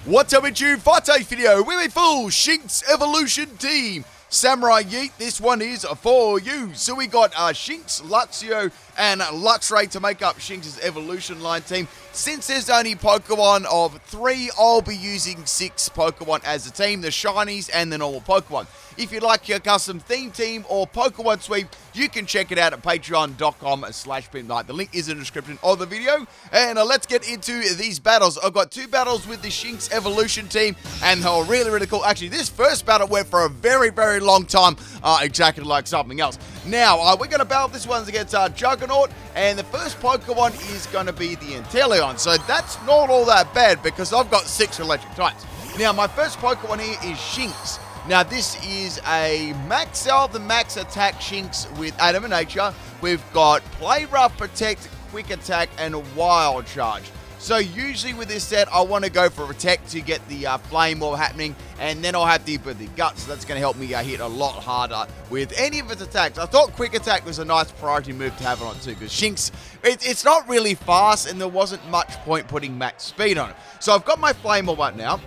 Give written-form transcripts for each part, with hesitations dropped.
What's up with you? For today's video, we're a full Shinx evolution team. Samurai Yeet, this one is for you. So we got Shinx, Luxio, and Luxray to make up Shinx's evolution line team. Since there's only Pokemon of 3, I'll be using 6 Pokemon as a team, the shinies and the normal Pokemon. If you'd like your custom theme team or Pokemon sweep, you can check it out at patreon.com/pimpnight. The link is in the description of the video. And let's get into these battles. I've got 2 battles with the Shinx evolution team, and they were really cool. Actually, this first battle went for a very long time, exactly like something else. Now, we're going to battle this one against Juggernaut, and the first Pokemon is going to be the Inteleon. So that's not all that bad because I've got 6 electric types. Now, my first Pokemon here is Shinx. Now, this is a max out the max attack Shinx with Nature. We've got Play Rough, Protect, Quick Attack, and Wild Charge. So usually with this set, I want to go for Protect to get the Flame Orb happening, and then I'll have the Gut, so that's going to help me hit a lot harder with any of its attacks. I thought Quick Attack was a nice priority move to have it on too, because Shinx, it's not really fast, and there wasn't much point putting max speed on it. So I've got my Flame Orb up now.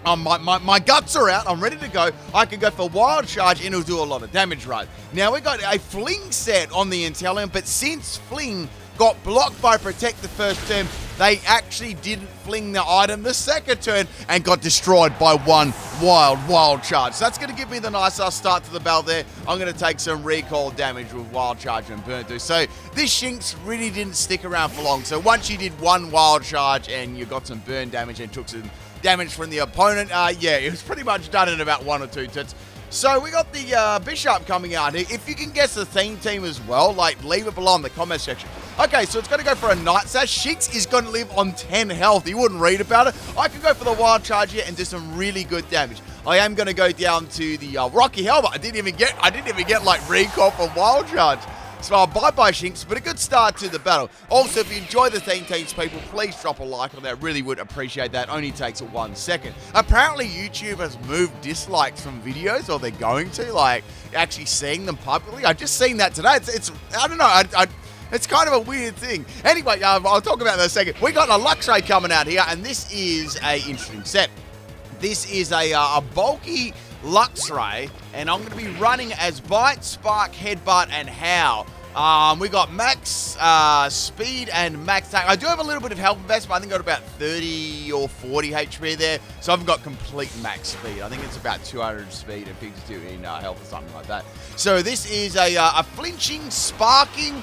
My guts are out. I'm ready to go. I can go for Wild Charge and it'll do a lot of damage, right? Now, we got a Fling set on the Inteleon, but since Fling got blocked by Protect the first turn, they actually didn't fling the item the second turn and got destroyed by one Wild Charge. So that's going to give me the nice start to the battle there. I'm going to take some recoil damage with Wild Charge and Burn Through. So this Shinx really didn't stick around for long. So once you did one Wild Charge and you got some burn damage and took some damage from the opponent, yeah, it was pretty much done in about 1 or 2 turns. So we got the Bishop coming out here. If you can guess the theme team as well, leave it below in the comment section. Okay, so it's going to go for a Night Sash. Shinx is going to live on 10 health. You wouldn't read about it. I can go for the Wild Charge here and do some really good damage. I am going to go down to the Rocky Helmet. I didn't even get recoil from Wild Charge. So bye-bye Shinx, but a good start to the battle. Also, if you enjoy the theme teams, people, please drop a like on that. Really would appreciate that. Only takes 1 second. Apparently, YouTube has moved dislikes from videos, or they're going to, actually seeing them publicly. I just seen that today. It's I don't know, it's kind of a weird thing. Anyway, I'll talk about that in a second. We got a Luxray coming out here, and this is a interesting set. This is a bulky Luxray, and I'm going to be running as Bite, Spark, Headbutt, and Howl. We got max speed and max attack. I do have a little bit of health investment. I think I got about 30 or 40 HP there, so I haven't got complete max speed. I think it's about 200 speed and 52 in health or something like that. So this is a flinching, sparking,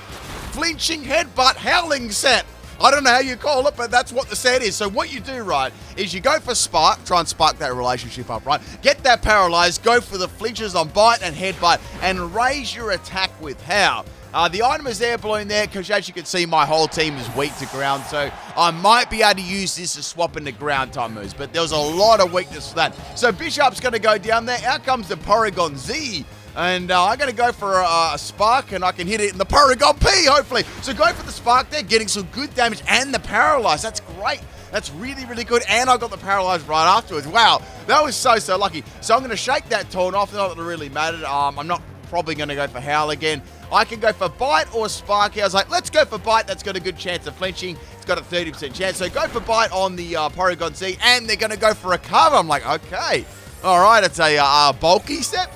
flinching, headbutt, howling set. I don't know how you call it, but that's what the set is. So what you do, right, is you go for Spark, try and spark that relationship up, right? Get that paralyzed, go for the flinches on Bite and Headbutt, and raise your attack with Howl. The item is there, balloon there, because as you can see, my whole team is weak to ground, so I might be able to use this to swap into ground type moves, but there's a lot of weakness for that. So Bishop's going to go down there. Out comes the Porygon Z. And I'm going to go for a Spark, and I can hit it in the Porygon P, hopefully. So go for the Spark there, getting some good damage, and the Paralyze. That's great. That's really good. And I got the Paralyze right afterwards. Wow, that was so lucky. So I'm going to shake that Taunt off. Not that it really mattered. I'm not probably going to go for Howl again. I can go for Bite or Spark. I was like, let's go for Bite. That's got a good chance of flinching. It's got a 30% chance. So go for Bite on the Porygon Z, and they're going to go for a cover. I'm like, okay. All right, it's a bulky set.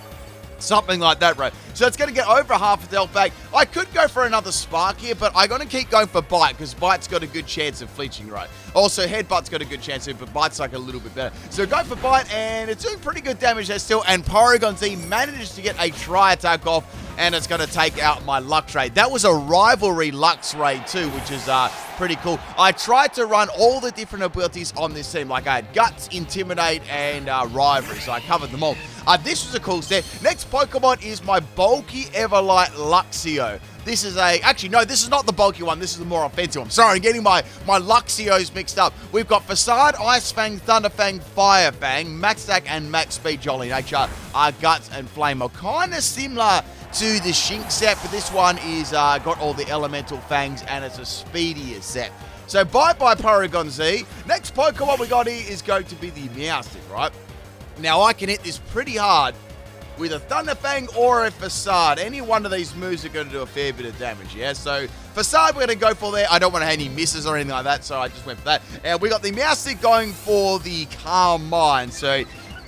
Something like that, right? So it's going to get over half its health back. I could go for another Spark here, but I'm going to keep going for Bite because Bite's got a good chance of flinching, right? Also, Headbutt's got a good chance of, but Bite's a little bit better. So go for Bite, and it's doing pretty good damage there still. And Porygon Z manages to get a Tri-Attack off, and it's going to take out my Luxray. That was a rivalry Luxray too, which is pretty cool. I tried to run all the different abilities on this team. I had Guts, Intimidate, and Rivalry, so I covered them all. This was a cool set. Next Pokemon is my bulky Everlight Luxio. This is actually, no, this is not the bulky one. This is the more offensive one. Sorry, I'm getting my Luxios mixed up. We've got Facade, Ice Fang, Thunder Fang, Fire Fang, Max Attack, and Max Speed, Jolly Nature, Guts, and Flame are kind of similar to the Shinx set, but this one is got all the elemental fangs, and it's a speedier set. So bye-bye Porygon Z. Next Pokemon we got here is going to be the Meowstic, right? Now I can hit this pretty hard with a Thunder Fang or a Facade. Any one of these moves are going to do a fair bit of damage, yeah? So Facade we're going to go for there. I don't want to have any misses or anything like that, so I just went for that. And we got the Meowstic going for the Calm Mind. So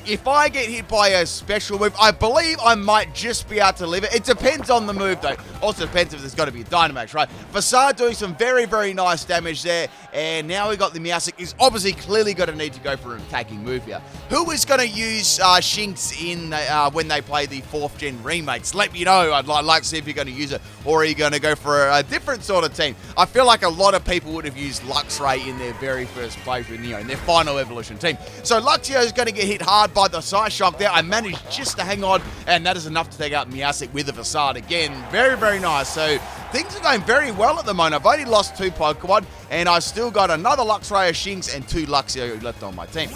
if I get hit by a special move, I believe I might just be able to live it. It depends on the move, though. Also depends if there's got to be a Dynamax, right? Facade doing some very, very nice damage there. And now we got the Meowstic. He's obviously clearly going to need to go for an attacking move here. Who is going to use Shinx in when they play the 4th Gen remakes? Let me know. I'd like to see if you're going to use it, or are you going to go for a different sort of team? I feel like a lot of people would have used Luxray in their very first playthrough, in their final evolution team. So Luxio is going to get hit hard by the Side Shock there. I managed just to hang on, and that is enough to take out Meowstic with the Facade again. Very, very nice. So things are going very well at the moment. I've only lost 2 Pokemon, and I've still got another Luxray, a Shinx, and 2 Luxio left on my team.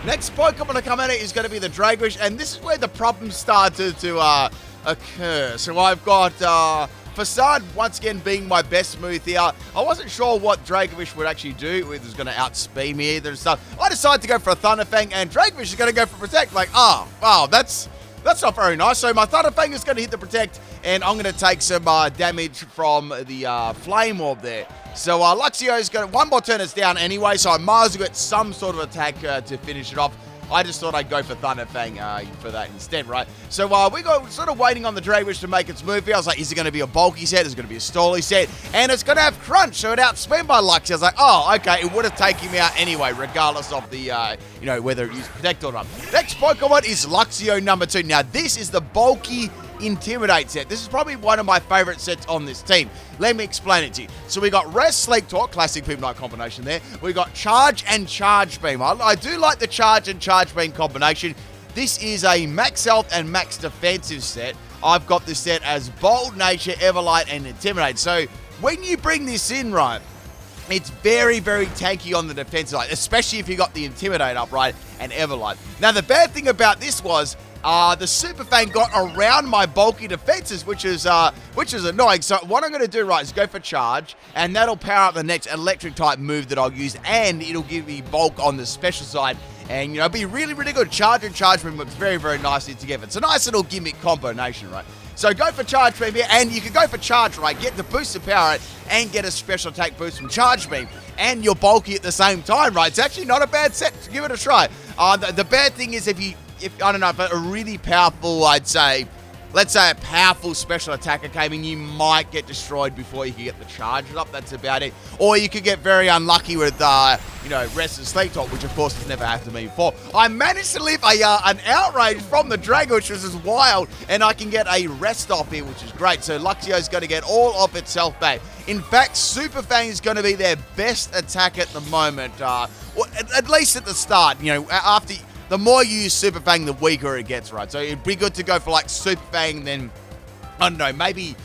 Next Pokemon to come at it is going to be the Dragovish, and this is where the problems started to occur. So I've got Facade once again being my best move here. I wasn't sure what Dragovish would actually do. It was going to outspeed me either and stuff. I decided to go for a Thunder Fang, and Dragovish is going to go for Protect. Like, oh, wow, that's not very nice. So my Thunder Fang is going to hit the Protect, and I'm going to take some damage from the Flame Orb there. So Luxio is going to, one more turn it's down anyway, so I might as well get some sort of attack to finish it off. I just thought I'd go for Thunder Fang for that instead, right? So we got sort of waiting on the Dragovish to make its move here. I was like, is it going to be a bulky set? Is it going to be a stally set? And it's going to have Crunch, so it outspent by Luxio. I was like, oh, okay, it would have taken him out anyway, regardless of the, whether it used Protect or not. Next Pokemon is Luxio number 2. Now, this is the bulky Intimidate set. This is probably one of my favorite sets on this team. Let me explain it to you. So we got Rest, Sleep Talk, classic People Night combination there. We got Charge and Charge Beam. I do like the Charge and Charge Beam combination. This is a max health and max defensive set. I've got this set as Bold Nature, Everlight, and Intimidate. So when you bring this in, right, it's very, very tanky on the defensive side, especially if you got the Intimidate up, right, and Everlight. Now, the bad thing about this was the Super Fang got around my bulky defenses, which is annoying. So what I'm going to do, right, is go for Charge, and that'll power up the next electric type move that I'll use, and it'll give me bulk on the special side, and be really, really good. Charge and Charge Beam works very, very nicely together. It's a nice little gimmick combination, right? So go for Charge Beam here, and you can go for Charge, right? Get the boost of power and get a special attack boost from Charge Beam, and you're bulky at the same time, right? It's actually not a bad set. Give it a try. The bad thing is if I don't know, but a really powerful, let's say a powerful special attacker came in, you might get destroyed before you can get the charge up. That's about it. Or you could get very unlucky with, Rest and Sleep Talk, which of course has never happened to me before. I managed to live an outrage from the Drago, which was just wild, and I can get a rest off here, which is great. So Luxio's going to get all of itself back. In fact, Super Fang is going to be their best attack at the moment, or at least at the start. After the more you use Super Fang, the weaker it gets, right? So it'd be good to go for like Super Fang, then, I don't know, maybe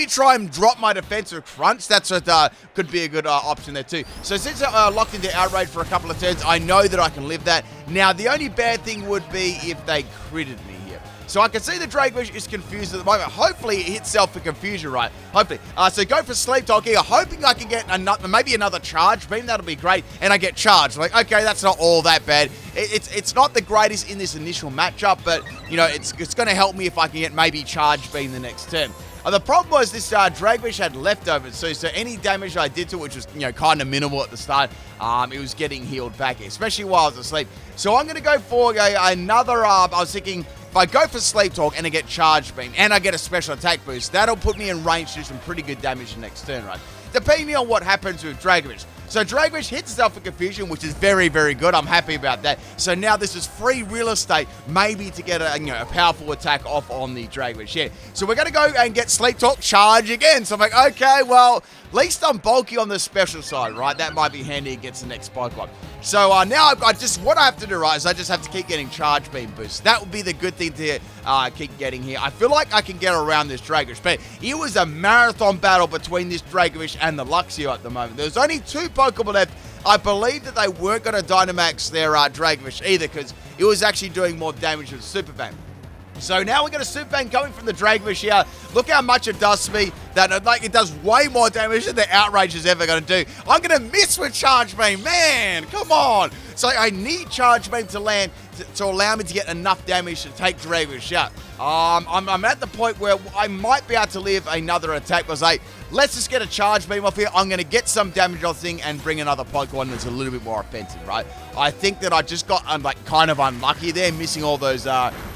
try and drop my defense with Crunch. That's what could be a good option there too. So since I locked into Outrage for a couple of turns, I know that I can live that. Now, the only bad thing would be if they critted me here. So I can see the Dragovish is confused at the moment. Hopefully it hits Self for confusion, right? Hopefully. So go for Sleep Talk here, hoping I can get maybe another Charge Beam. That'll be great. And I get charged. Like, okay, that's not all that bad. It's not the greatest in this initial matchup, but, it's going to help me if I can get maybe Charge Beam the next turn. The problem was this Dragovish had leftovers, so any damage I did to it, which was, kind of minimal at the start, it was getting healed back, especially while I was asleep. So I'm going to go for another, I was thinking, if I go for Sleep Talk and I get Charge Beam and I get a special attack boost, that'll put me in range to do some pretty good damage the next turn, right? Depending on what happens with Dragovish. So Dragovish hits Self for confusion, which is very, very good. I'm happy about that. So now this is free real estate, maybe to get a powerful attack off on the Dragovish. Yeah. So we're going to go and get Sleep Talk Charge again. So I'm like, okay, well, at least I'm bulky on the special side, right? That might be handy against the next Pokemon. So now what I have to do, right, is I just have to keep getting Charge Beam boosts. That would be the good thing to keep getting here. I feel like I can get around this Dragovish, but it was a marathon battle between this Dragovish and the Luxio at the moment. There's only 2 Pokemon left. I believe that they weren't going to Dynamax their Dragovish either, because it was actually doing more damage with Super Fang. So now we're going to Super Fang coming from the Dragfish here. Look how much it does to me. That like it does way more damage than the Outrage is ever going to do. I'm going to miss with Charge Beam. Man, come on. So I need Charge Beam to land to allow me to get enough damage to take Dragfish out. I'm at the point where I might be able to live another attack because let's just get a Charge Beam off here. I'm going to get some damage off the thing and bring another Pokemon that's a little bit more offensive, right? I think that I just got kind of unlucky there, missing all those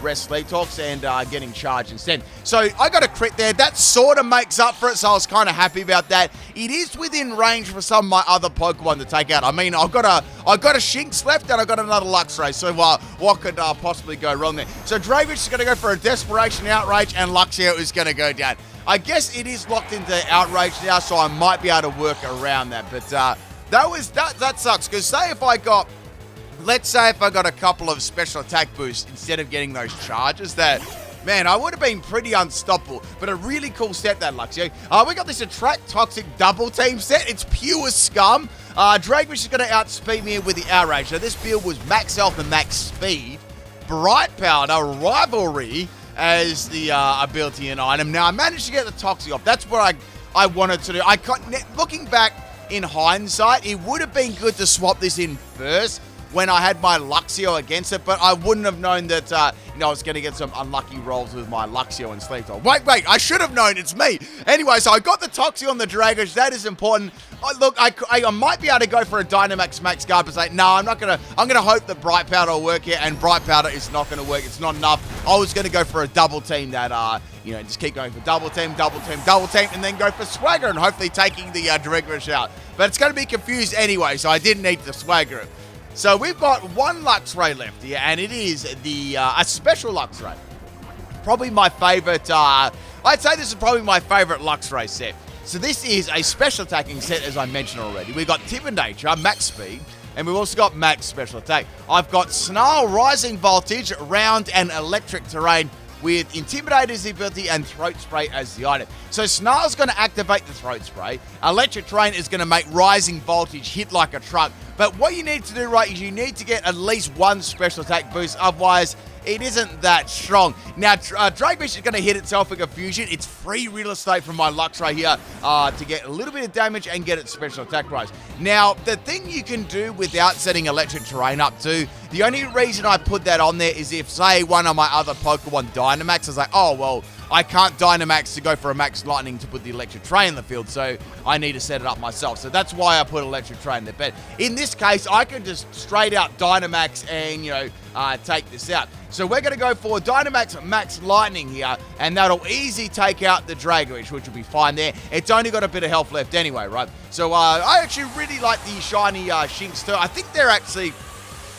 rest sleep talks and getting charged instead. So I got a crit there. That sort of makes up for it, so I was kind of happy about that. It is within range for some of my other Pokemon to take out. I mean, I've got a Shinx left and I've got another Luxray, so what could possibly go wrong there? So Dragfish is going to go for a Desperation Outrage and Luxio is going to go down. I guess it is locked into Outrage now, so I might be able to work around that. But that sucks, because let's say if I got a couple of special attack boosts instead of getting those charges, man, I would have been pretty unstoppable. But a really cool set, that Luxio. We got this Attract Toxic Double Team set. It's pure scum. Dragfish is going to outspeed me with the Outrage. So this build was max health and max speed. Bright Powder, Rivalry as the ability and item. Now, I managed to get the Toxic off. That's what I wanted to do. Looking back in hindsight, it would have been good to swap this in first when I had my Luxio against it, but I wouldn't have known that, I was going to get some unlucky rolls with my Luxio and Sleep Talk. Wait, I should have known, it's me. Anyway, so I got the Toxie on the Dragfish. That is important. Look, I might be able to go for a Dynamax Max Guard, but say, no, I'm going to hope that Bright Powder will work here, and Bright Powder is not going to work. It's not enough. I was going to go for a double team that, just keep going for double team, and then go for Swagger, and hopefully taking the Dragfish out. But it's going to be confused anyway, so I didn't need to Swagger it. So we've got one Luxray left here, and it is a special Luxray. Probably my favorite, I'd say this is probably my favorite Luxray set. So this is a special attacking set, as I mentioned already. We've got Timid Nature, max speed, and we've also got max special attack. I've got Snarl, Rising Voltage, Round, and Electric Terrain, with Intimidate as the ability and Throat Spray as the item. So Snarl's going to activate the Throat Spray. Electric Terrain is going to make Rising Voltage hit like a truck. But what you need to do, right, is you need to get at least one special attack boost. Otherwise, it isn't that strong. Now, Dragfish is going to hit itself with Confusion. It's free real estate from my Luxray here to get a little bit of damage and get its special attack rise. Now, the thing you can do without setting Electric Terrain up to, the only reason I put that on there is if, say, one of my other Pokemon Dynamax is like, oh, well, I can't Dynamax to go for a Max Lightning to put the Electric Terrain in the field, so I need to set it up myself. So that's why I put Electric Terrain there. But in this case, I can just straight out Dynamax and, take this out. So we're going to go for Dynamax Max Lightning here, and that'll easily take out the Dragfish, which will be fine there. It's only got a bit of health left anyway, right? So I actually really like the shiny Shinx too. I think they're actually,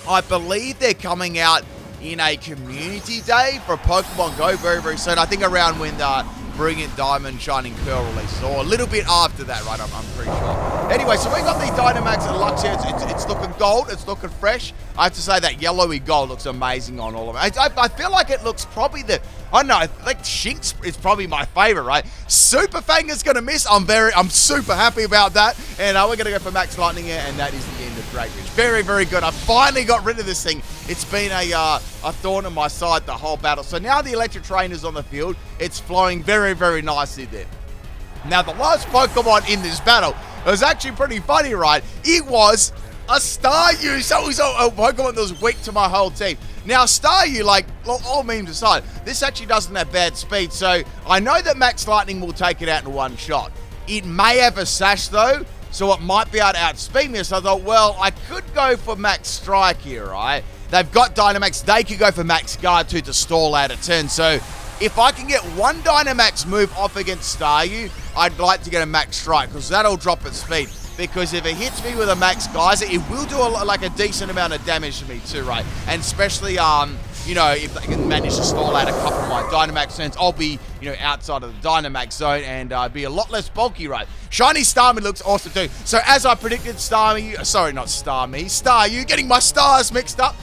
I believe they're coming out in a community day for Pokemon Go very, very soon. I think around when the Brilliant Diamond Shining Pearl release, or a little bit after that, right? I'm pretty sure. Anyway, so we got the Dynamax and Luxio. It's looking gold. It's looking fresh. I have to say that yellowy gold looks amazing on all of it. I feel like it looks probably I don't know, like Shinx is probably my favorite, right? Super Fang is going to miss. I'm super happy about that. And we're going to go for Max Lightning here, and that is the end of Dragfish. Very, very good. I finally got rid of this thing. It's been a thorn in my side the whole battle. So now the Electric Terrain is on the field. It's flowing very, very nicely there. Now, the last Pokemon in this battle was actually pretty funny, right? It was a Staryu. So it was a Pokemon that was weak to my whole team. Now, Staryu, like, all memes aside, this actually doesn't have bad speed. So I know that Max Lightning will take it out in one shot. It may have a Sash, though, so it might be able to outspeed me. So I thought, well, I could go for Max Strike here, right? They've got Dynamax. They could go for Max Guard too to stall out a turn. So if I can get one Dynamax move off against Staryu, I'd like to get a Max Strike, because that'll drop its speed. Because if it hits me with a Max Geyser, it will do a decent amount of damage to me too, right? And especially, if they can manage to stall out a couple of my Dynamax turns, I'll be, outside of the Dynamax zone and be a lot less bulky, right? Shiny Starmie looks awesome too. So as I predicted, Staryu, getting my stars mixed up.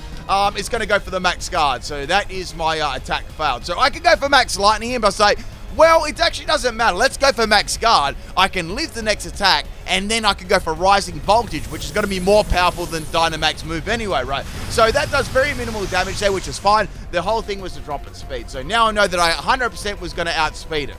It's going to go for the Max Guard. So that is my attack failed. So I can go for Max Lightning here, but say, well, it actually doesn't matter. Let's go for Max Guard. I can live the next attack, and then I can go for Rising Voltage, which is going to be more powerful than Dynamax move anyway, right? So that does very minimal damage there, which is fine. The whole thing was to drop its speed. So now I know that I 100% was going to outspeed it.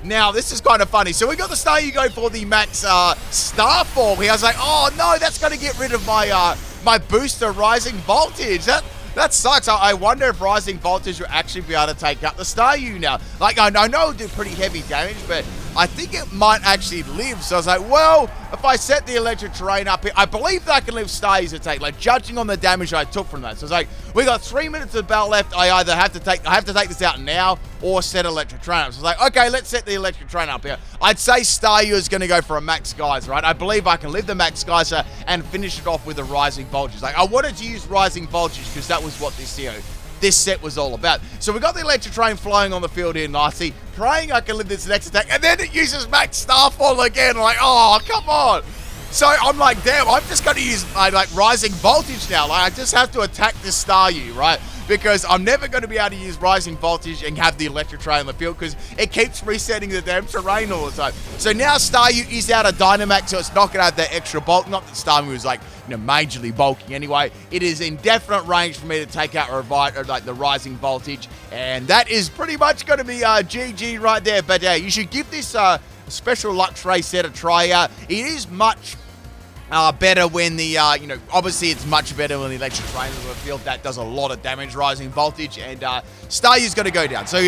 Now, this is kind of funny. So we got the Staryu go for the max Starfall here. I was like, oh no, that's going to get rid of my my booster Rising Voltage. That sucks. I wonder if Rising Voltage will actually be able to take up the Staryu now. Like, I know it'll do pretty heavy damage, but I think it might actually live. So I was like, well, if I set the electric terrain up here, I believe that I can live Staryu's attack, like judging on the damage I took from that. So it's like, we got 3 minutes of battle left. I either have to take this out now or set electric terrain up. So it's like, okay, let's set the electric terrain up here. I'd say Staryu is going to go for a max Geyser, right? I believe I can live the max Geyser and finish it off with a Rising Voltage. Like, I wanted to use Rising Voltage because that was what this set was all about. So we got the electric train flying on the field here nicely, praying I can live this next attack, and then it uses max Starfall again. I'm like, oh, come on. So I'm like, damn, I'm just going to use like Rising Voltage now. Like, I just have to attack this Staryu, right? Because I'm never going to be able to use Rising Voltage and have the electric train on the field because it keeps resetting the damn terrain all the time. So now Staryu is out of Dynamax, so it's not going to have that extra bulk. Not that Staryu was like, majorly bulky anyway. It is in definite range for me to take out the Rising Voltage, and that is pretty much going to be GG right there. But you should give this special Luxray set a try out. It is much better when the, obviously it's much better when the electric train is on the field. That does a lot of damage, Rising Voltage, and Staryu's going to go down. So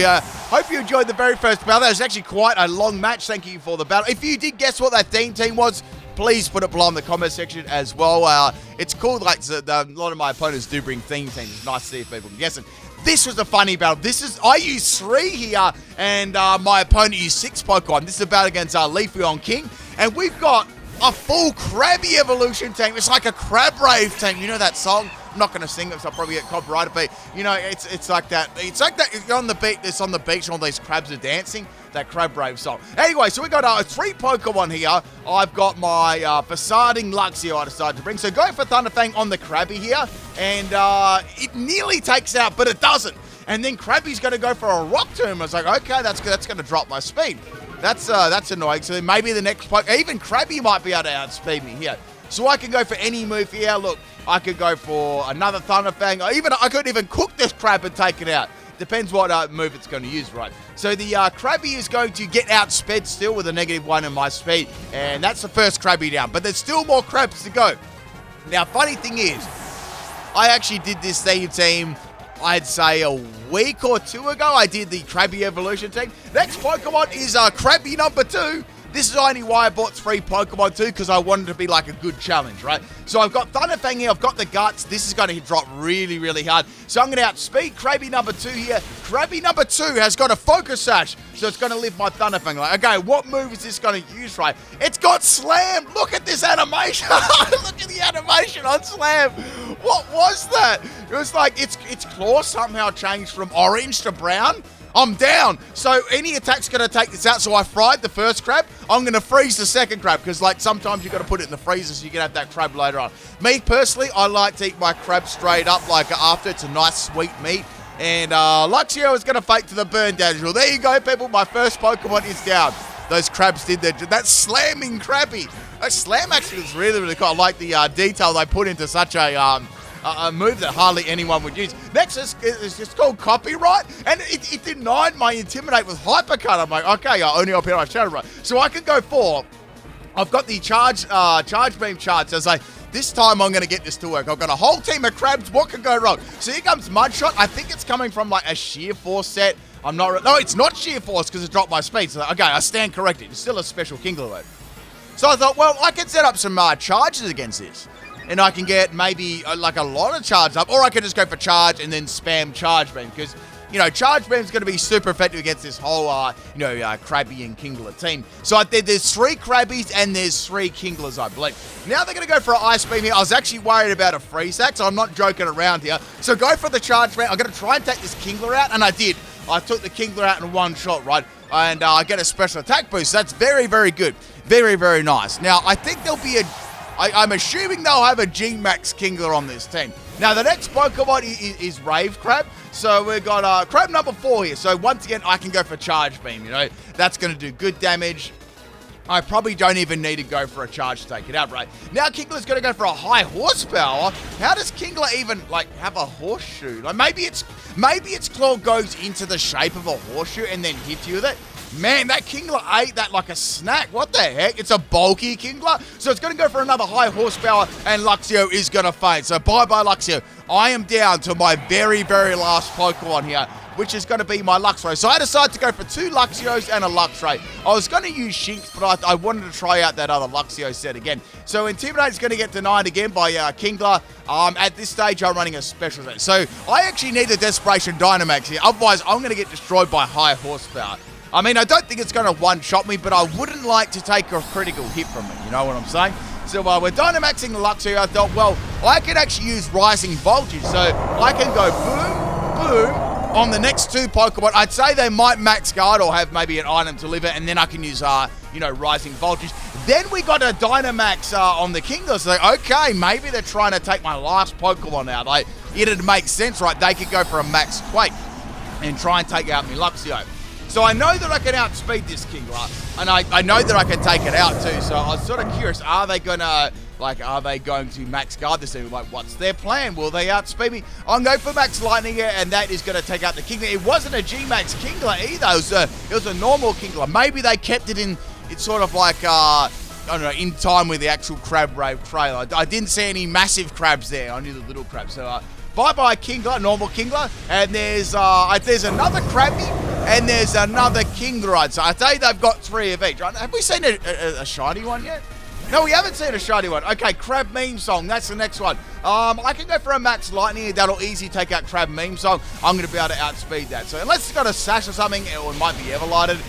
hope you enjoyed the very first battle. That was actually quite a long match. Thank you for the battle. If you did guess what that theme team was, please put it below in the comment section as well. It's cool, like a lot of my opponents do bring theme teams. It's nice to see if people can guess it. This was a funny battle. I used 3 here, and my opponent used 6 Pokemon. This is a battle against Leafeon King, and we've got a full Krabby evolution team. It's like a Crab Rave team. You know that song? I'm not going to sing it, so I'll probably get copyrighted, but it's like that. It's like that. You're on the beach. It's on the beach, and all these crabs are dancing. That Crab Rave song. Anyway, so we got 3 Pokemon here. I've got my Facading Luxio I decided to bring. So going for Thunderfang on the Krabby here, and it nearly takes out, but it doesn't. And then Krabby's going to go for a Rock Tomb. I was like, okay, that's going to drop my speed. That's annoying. So maybe the next Pokemon, even Krabby might be able to outspeed me here. So I can go for any move here. Look, I could go for another Thunderfang. I could even cook this crab and take it out. Depends what move it's going to use, right? So the Krabby is going to get outsped still with a -1 in my speed. And that's the first Krabby down. But there's still more crabs to go. Now, funny thing is, I actually did this theme team, I'd say a week or 2 ago. I did the Krabby evolution team. Next Pokemon is Krabby number 2. This is only why I bought 3 Pokemon too, because I wanted to be like a good challenge, right? So I've got Thunderfang here, I've got the Guts. This is going to drop really, really hard. So I'm going to outspeed Krabby number 2 here. Krabby number 2 has got a Focus Sash, so it's going to live my Thunderfang. Like, okay, what move is this going to use, right? It's got Slam. Look at this animation. Look at the animation on Slam. What was that? It was like its claw somehow changed from orange to brown. I'm down. So any attack's going to take this out. So I fried the first crab. I'm going to freeze the second crab because, like, sometimes you've got to put it in the freezer so you can have that crab later on. Me, personally, I like to eat my crab straight up, like, after. It's a nice, sweet meat. And Luxio is going to fake to the burn damage. Well, there you go, people. My first Pokemon is down. Those crabs did that. That's slamming Krabby. That slam actually is really, really cool. I like the detail they put into such a move that hardly anyone would use. Next is just called Copyright, and it denied my Intimidate with Hypercut. I'm like, okay, I only up here on Shadow Right. So I can go for, I've got the Charge Beam charge. So I was like, this time I'm going to get this to work. I've got a whole team of crabs. What can go wrong? So here comes Mudshot. I think it's coming from like a Sheer Force set. No, it's not Sheer Force because it dropped my speed. So okay, I stand corrected. It's still a special Kingler mode. So I thought, well, I can set up some charges against this. And I can get maybe like a lot of charge up, or I can just go for charge and then spam Charge Beam because, Charge Beam is going to be super effective against this whole, Krabby and Kingler team. So there's 3 Krabbies and there's 3 Kinglers, I believe. Now they're going to go for an Ice Beam here. I was actually worried about a Freeze Attack, so I'm not joking around here. So go for the Charge Beam. I'm going to try and take this Kingler out, and I did. I took the Kingler out in one shot, right? And I get a special attack boost. That's very, very good. Very, very nice. Now, I think there'll be I'm assuming they'll have a G-Max Kingler on this team. Now, the next Pokemon is Rave Crab. So we've got Crab number 4 here. So once again, I can go for Charge Beam, That's going to do good damage. I probably don't even need to go for a charge to take it out, right? Now Kingler's going to go for a high horsepower. How does Kingler even, like, have a horseshoe? Like, maybe its claw goes into the shape of a horseshoe and then hits you with it. Man, that Kingler ate that like a snack. What the heck? It's a bulky Kingler. So it's going to go for another high horsepower, and Luxio is going to faint. So bye-bye, Luxio. I am down to my very, very last Pokemon here, which is going to be my Luxray. So I decided to go for 2 Luxios and a Luxray. I was going to use Shinx, but I wanted to try out that other Luxio set again. So Intimidate is going to get denied again by Kingler. At this stage, I'm running a special set. So I actually need a Desperation Dynamax here. Otherwise, I'm going to get destroyed by high horsepower. I mean, I don't think it's going to one-shot me, but I wouldn't like to take a critical hit from it. You know what I'm saying? So we're Dynamaxing the Luxio. I thought, well, I can actually use Rising Voltage. So I can go boom, boom on the next 2 Pokemon. I'd say they might max guard or have maybe an item to live it, and then I can use, Rising Voltage. Then we got a Dynamax on the Kingler. So, okay, maybe they're trying to take my last Pokemon out. Like, it'd make sense, right? They could go for a Max Quake and try and take out my Luxio. So I know that I can outspeed this Kingler, and I know that I can take it out too. So I was sort of curious, are they going to max guard this thing? Like, what's their plan? Will they outspeed me? I'm going for Max Lightning here, and that is going to take out the Kingler. It wasn't a G-Max Kingler either. It was a normal Kingler. Maybe they kept it in, it's sort of like, I don't know, in time with the actual Crab Rave trailer. I didn't see any massive crabs there, only the little crabs. So bye-bye Kingler, normal Kingler, and there's another Krabby, and there's another Kingler. So I tell you, they've got 3 of each. Right? Have we seen a shiny one yet? No, we haven't seen a shiny one. Okay, Crab Meme Song. That's the next one. I can go for a Max Lightning. That'll easily take out Crab Meme Song. I'm going to be able to outspeed that. So unless it's got a Sash or something, or it might be Everlighted.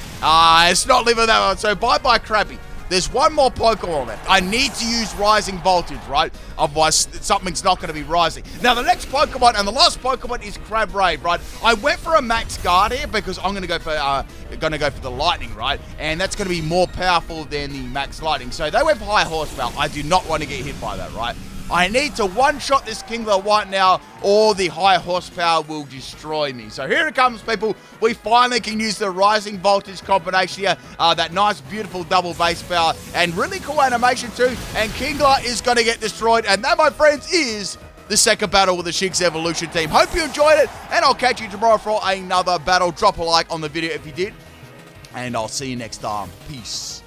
It's not living that one. So bye-bye Krabby. There's one more Pokemon left. I need to use Rising Voltage, right? Otherwise, something's not going to be rising. Now, the next Pokemon and the last Pokemon is Crab Rave, right? I went for a Max Guard here because I'm going to go for the Lightning, right? And that's going to be more powerful than the Max Lightning. So they went for high horsepower. I do not want to get hit by that, right? I need to one-shot this Kingler right now, or the high horsepower will destroy me. So here it comes, people. We finally can use the Rising Voltage combination here. That nice, beautiful double base power, and really cool animation too. And Kingler is going to get destroyed. And that, my friends, is the second battle with the Shinx Evolution team. Hope you enjoyed it, and I'll catch you tomorrow for another battle. Drop a like on the video if you did, and I'll see you next time. Peace.